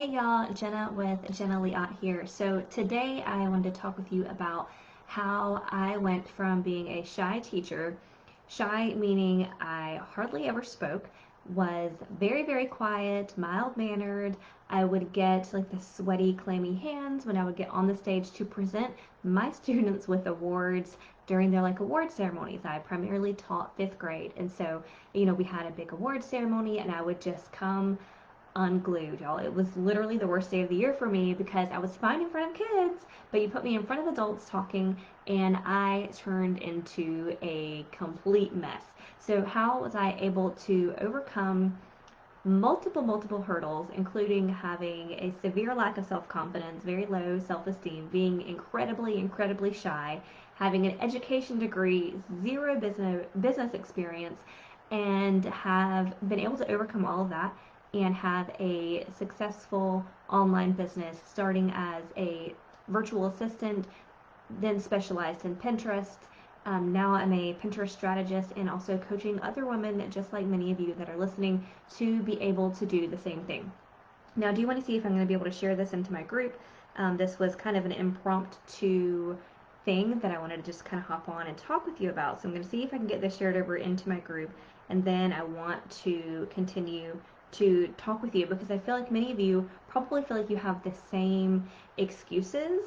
Hey y'all, Jenna with Jenna Leot here. So today I wanted to talk with you about how I went from being a shy teacher, shy meaning I hardly ever spoke, was very, very quiet, mild-mannered. I would get like the sweaty, clammy hands when I would get on the stage to present my students with awards during their award ceremonies. I primarily taught fifth grade, and so we had a big award ceremony, and I would just come unglued, y'all. It was literally the worst day of the year for me because I was fine in front of kids, but you put me in front of adults talking, and I turned into a complete mess. So, how was I able to overcome multiple hurdles, including having a severe lack of self confidence, very low self esteem, being incredibly shy, having an education degree, zero business experience, and have been able to overcome all of that and have a successful online business starting as a virtual assistant, then specialized in Pinterest. Now I'm a Pinterest strategist and also coaching other women, just like many of you that are listening, to be able to do the same thing. Now, do you want to see if I'm going to be able to share this into my group? This was kind of an impromptu thing that I wanted to just kind of hop on and talk with you about. So I'm going to see if I can get this shared over into my group, and then I want to continue to talk with you because I feel like many of you probably feel like you have the same excuses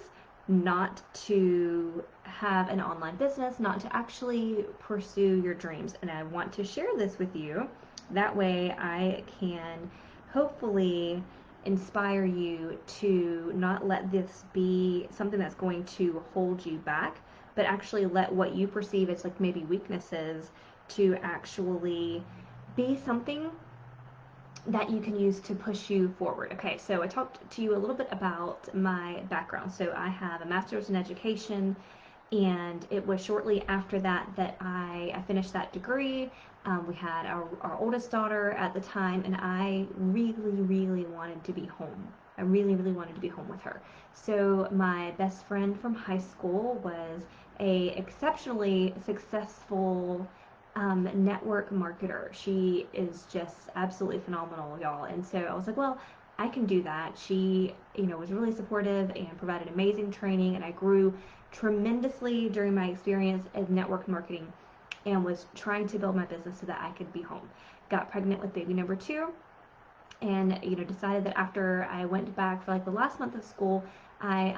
not to have an online business, not to actually pursue your dreams. And I want to share this with you. That way I can hopefully inspire you to not let this be something that's going to hold you back, but actually let what you perceive as like maybe weaknesses to actually be something that you can use to push you forward. Okay, so I talked to you a little bit about my background. So I have a master's in education, and it was shortly after that that I finished that degree. We had our oldest daughter at the time, and I really wanted to be home. I really wanted to be home with her. So my best friend from high school was a exceptionally successful network marketer. She is just absolutely phenomenal, y'all. And so I was like, well, I can do that. She, was really supportive and provided amazing training, and I grew tremendously during my experience in network marketing and was trying to build my business so that I could be home. Got pregnant with baby number two, and decided that after I went back for like the last month of school, I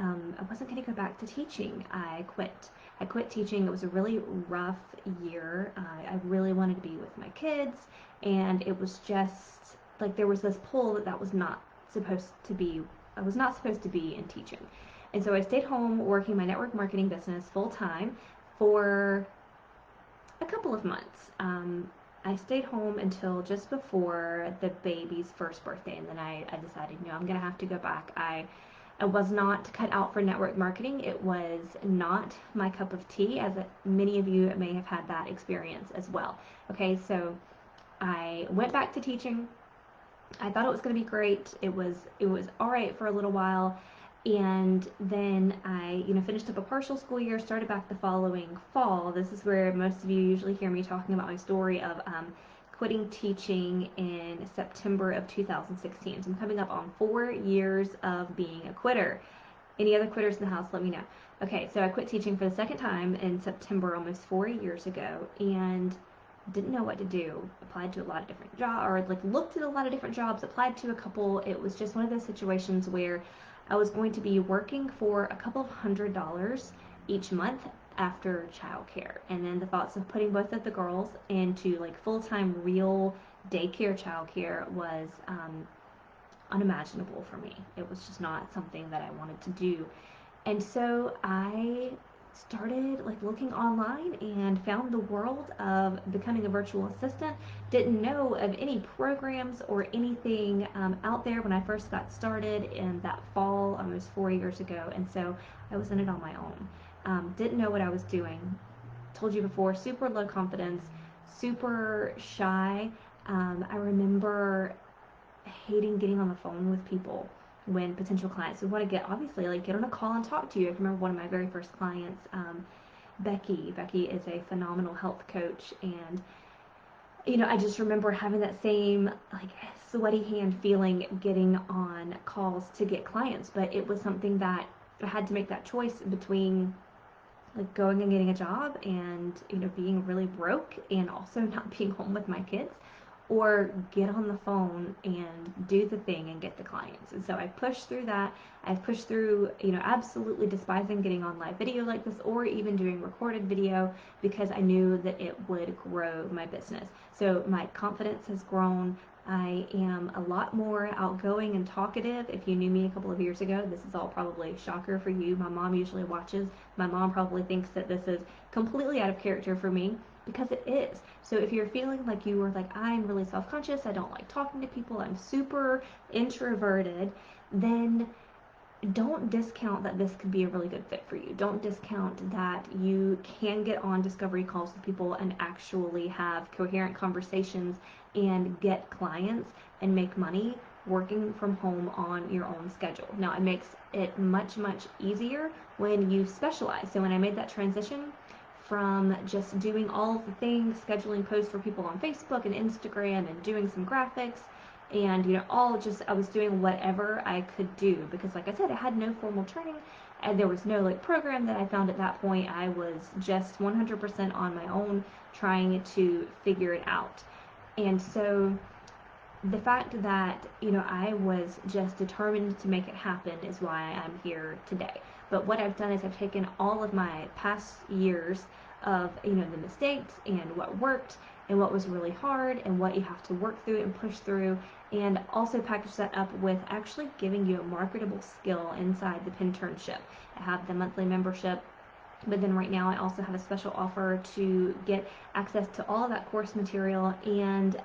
wasn't going to go back to teaching. I quit. I quit teaching. It was a really rough year. I really wanted to be with my kids, and it was just like there was this pull that was not supposed to be. I was not supposed to be in teaching, and so I stayed home working my network marketing business full time for a couple of months. I stayed home until just before the baby's first birthday, and then I decided, I'm gonna have to go back. I was not cut out for network marketing. It was not my cup of tea, as many of you may have had that experience as well. Okay, so I went back to teaching. I thought it was going to be great. It was all right for a little while, and then I finished up a partial school year, started back the following fall. This is where most of you usually hear me talking about my story of quitting teaching in September of 2016. So I'm coming up on 4 years of being a quitter. Any other quitters in the house? Let me know. Okay, so I quit teaching for the second time in September almost 4 years ago, and didn't know what to do. Applied to a lot of different jobs, or like looked at a lot of different jobs, applied to a couple. It was just one of those situations where I was going to be working for a couple of $100s each month after childcare. And then the thoughts of putting both of the girls into like full-time real daycare childcare was unimaginable for me. It was just not something that I wanted to do. And so I started like looking online and found the world of becoming a virtual assistant. Didn't know of any programs or anything out there when I first got started in that fall almost 4 years ago, and so I was in it on my own. Didn't know what I was doing. Told you before, super low confidence, super shy. I remember hating getting on the phone with people when potential clients who want to get obviously like get on a call and talk to you. I can remember one of my very first clients, Becky. Becky is a phenomenal health coach, and I just remember having that same like sweaty hand feeling getting on calls to get clients, but it was something that I had to make that choice between like going and getting a job and being really broke and also not being home with my kids, or get on the phone and do the thing and get the clients. And so I pushed through that. I've pushed through, absolutely despising getting on live video like this or even doing recorded video because I knew that it would grow my business. So my confidence has grown. I am a lot more outgoing and talkative. If you knew me a couple of years ago, this is all probably a shocker for you. My mom usually watches. My mom probably thinks that this is completely out of character for me because it is. So if you're feeling like you were like, I'm really self-conscious, I don't like talking to people, I'm super introverted, then don't discount that this could be a really good fit for you. Don't discount that you can get on discovery calls with people and actually have coherent conversations and get clients and make money working from home on your own schedule. Now, it makes it much, much easier when you specialize. So when I made that transition from just doing all of the things, scheduling posts for people on Facebook and Instagram and doing some graphics and all just I was doing whatever I could do because like I said, I had no formal training and there was no like program that I found at that point. I was just 100% on my own trying to figure it out. And so the fact that I was just determined to make it happen is why I'm here today. But what I've done is I've taken all of my past years of the mistakes and what worked and what was really hard and what you have to work through and push through, and also package that up with actually giving you a marketable skill inside the Pinternship. I have the monthly membership, but then right now I also have a special offer to get access to all of that course material and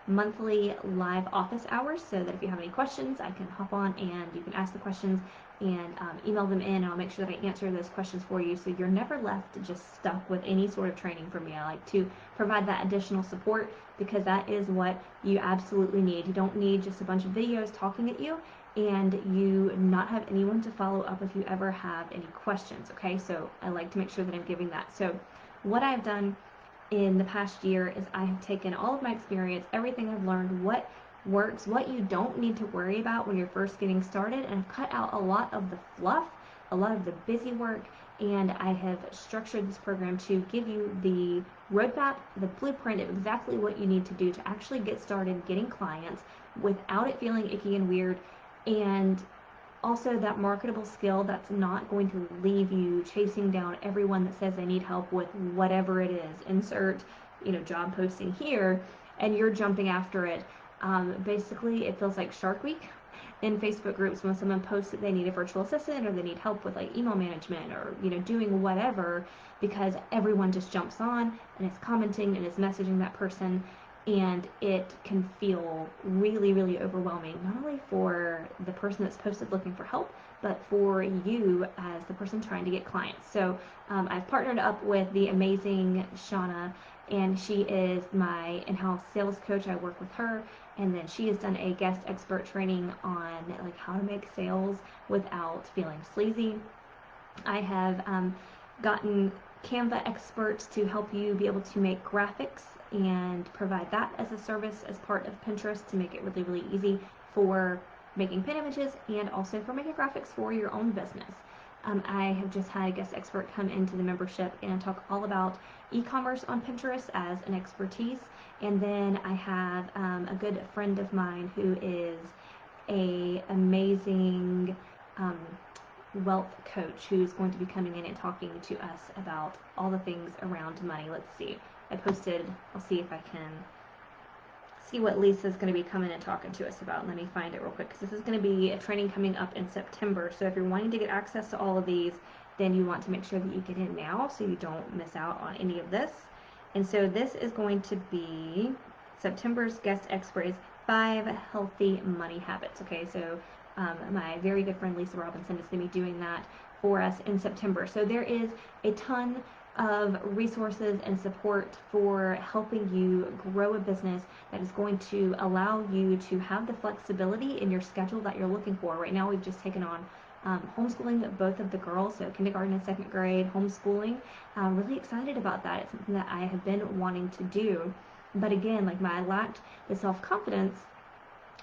monthly live office hours, so that if you have any questions, I can hop on and you can ask the questions and email them in, and I'll make sure that I answer those questions for you so you're never left just stuck with any sort of training from me. I like to provide that additional support because that is what you absolutely need. You don't need just a bunch of videos talking at you and you not have anyone to follow up if you ever have any questions, okay? So I like to make sure that I'm giving that. So what I've done in the past year is I have taken all of my experience, everything I've learned, what works, what you don't need to worry about when you're first getting started, and I've cut out a lot of the fluff, a lot of the busy work, and I have structured this program to give you the roadmap, the blueprint of exactly what you need to do to actually get started getting clients without it feeling icky and weird, and also that marketable skill that's not going to leave you chasing down everyone that says they need help with whatever it is. Insert, job posting here, and you're jumping after it. Basically, it feels like Shark Week in Facebook groups when someone posts that they need a virtual assistant or they need help with like email management or doing whatever, because everyone just jumps on and is commenting and is messaging that person, and it can feel really, really overwhelming, not only for the person that's posted looking for help, but for you as the person trying to get clients. So I've partnered up with the amazing Shauna, and she is my in-house sales coach. I work with her, and then she has done a guest expert training on like how to make sales without feeling sleazy. I have gotten Canva experts to help you be able to make graphics and provide that as a service as part of Pinterest to make it really, really easy for making pin images and also for making graphics for your own business. I have just had a guest expert come into the membership and talk all about e-commerce on Pinterest as an expertise. And then I have a good friend of mine who is a amazing wealth coach who's going to be coming in and talking to us about all the things around money. Let's see. I posted, I'll see if I can see what Lisa's going to be coming and talking to us about. Let me find it real quick, because this is going to be a training coming up in September. So if you're wanting to get access to all of these, then you want to make sure that you get in now so you don't miss out on any of this. And so this is going to be September's guest expert is 5 healthy money habits. Okay, so my very good friend Lisa Robinson is going to be doing that for us in September. So there is a ton of resources and support for helping you grow a business that is going to allow you to have the flexibility in your schedule that you're looking for. Right now we've just taken on homeschooling both of the girls, so kindergarten and second grade homeschooling. I'm really excited about that. It's something that I have been wanting to do, but again, like I lacked the self-confidence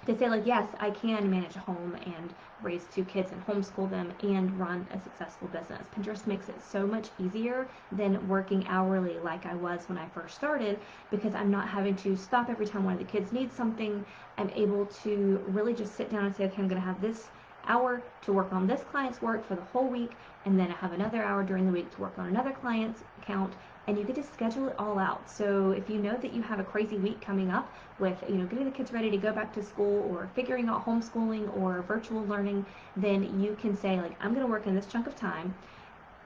to say like, yes, I can manage a home and raise 2 kids and homeschool them and run a successful business. Pinterest makes it so much easier than working hourly like I was when I first started, because I'm not having to stop every time one of the kids needs something. I'm able to really just sit down and say, okay, I'm going to have this hour to work on this client's work for the whole week, and then I have another hour during the week to work on another client's account, and you get to schedule it all out. So if you know that you have a crazy week coming up with, getting the kids ready to go back to school, or figuring out homeschooling or virtual learning, then you can say like, I'm going to work in this chunk of time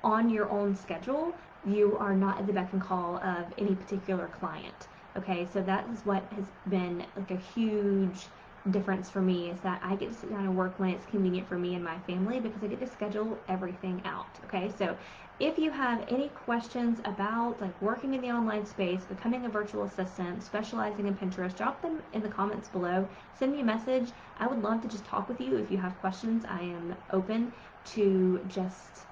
on your own schedule. You are not at the beck and call of any particular client. Okay, so that is what has been like a huge difference for me, is that I get to sit down and work when it's convenient for me and my family, because I get to schedule everything out. Okay, so if you have any questions about like working in the online space, becoming a virtual assistant, specializing in Pinterest, drop them in the comments below. Send me a message. I would love to just talk with you. If you have questions, I am open to just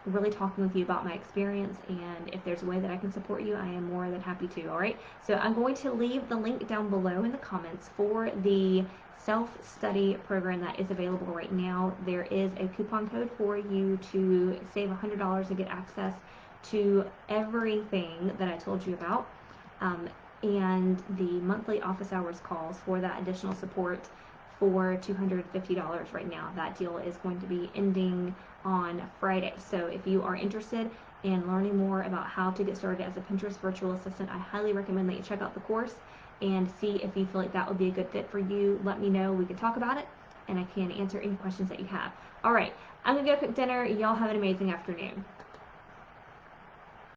really talking with you about my experience, and if there's a way that I can support you, I am more than happy to. All right, so I'm going to leave the link down below in the comments for the self-study program that is available right now. There is a coupon code for you to save $100 and get access to everything that I told you about, and the monthly office hours calls for that additional support for $250 right now. That deal is going to be ending on Friday. So if you are interested in learning more about how to get started as a Pinterest virtual assistant, I highly recommend that you check out the course and see if you feel like that would be a good fit for you. Let me know. We can talk about it, and I can answer any questions that you have. All right, I'm gonna go cook dinner. Y'all have an amazing afternoon.